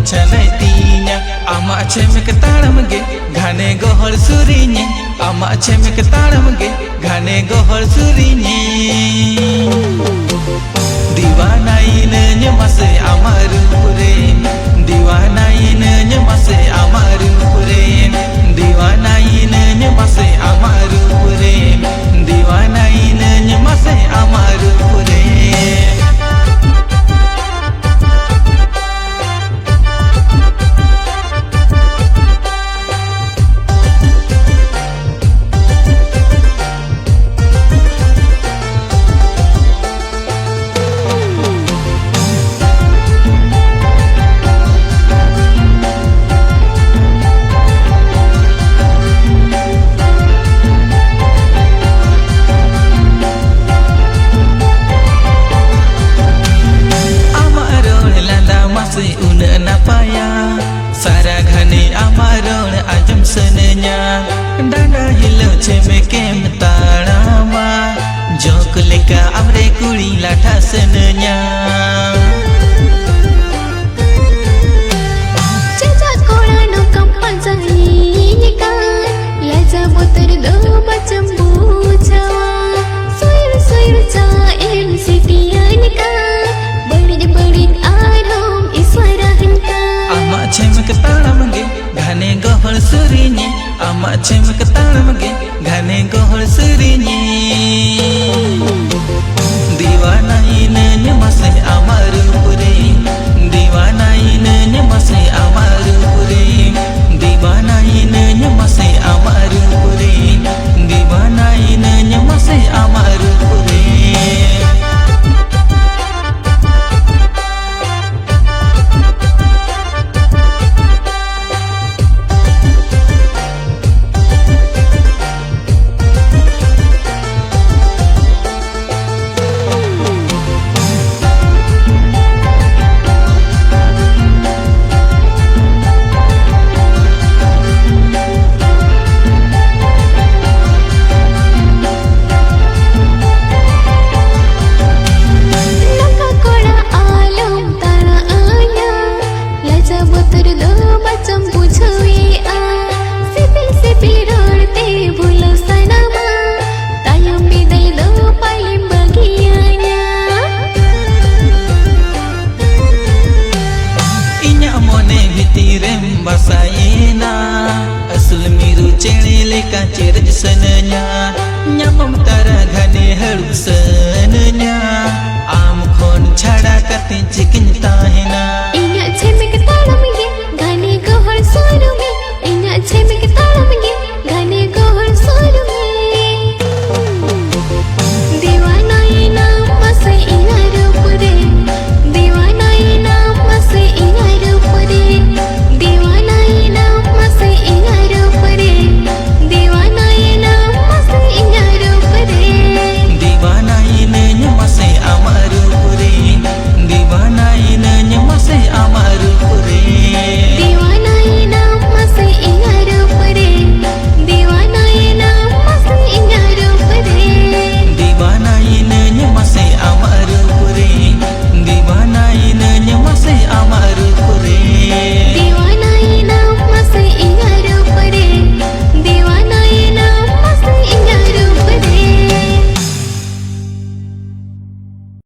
छनैतिया आमा छे में ताड़म गे घाने गोहर सुरिने आमा छे में ताड़म गे घाने गोहर सुरिने दीवाना इन मसे अमर पुरे दीवाना इन मसे अमर पुरे दीवाना इन मसे अमर पुरे दीवाना इन मसे अमर पुरे सारा घने अमारोण आजम सनन्या डांडा हिलो छे में केम ताड़ामा जोक लेका अमरे कुड़ी लाठा सनन्या चाचा कोड़ा नो कंपन सही का लाजा मोतर दो बचम पूछवा सोयर सोयर चा एम सिटियन का बड़ी बड़ी आरोम ईश्वरहन का आमा छे में ताड़म गे घने गोहर सुरिने आमा छे में ताड़म गे घने गोहर सुरिने दीवाना इन मसे अमर पुरे दीवाना इन मसे अमर पुरे दीवाना इन मसे अमर पुरे दीवाना इन मसे अमर पुरे Basaina asul miru cene leka cerj sananya nyamam tara ghane haru sananya am khon chhada kate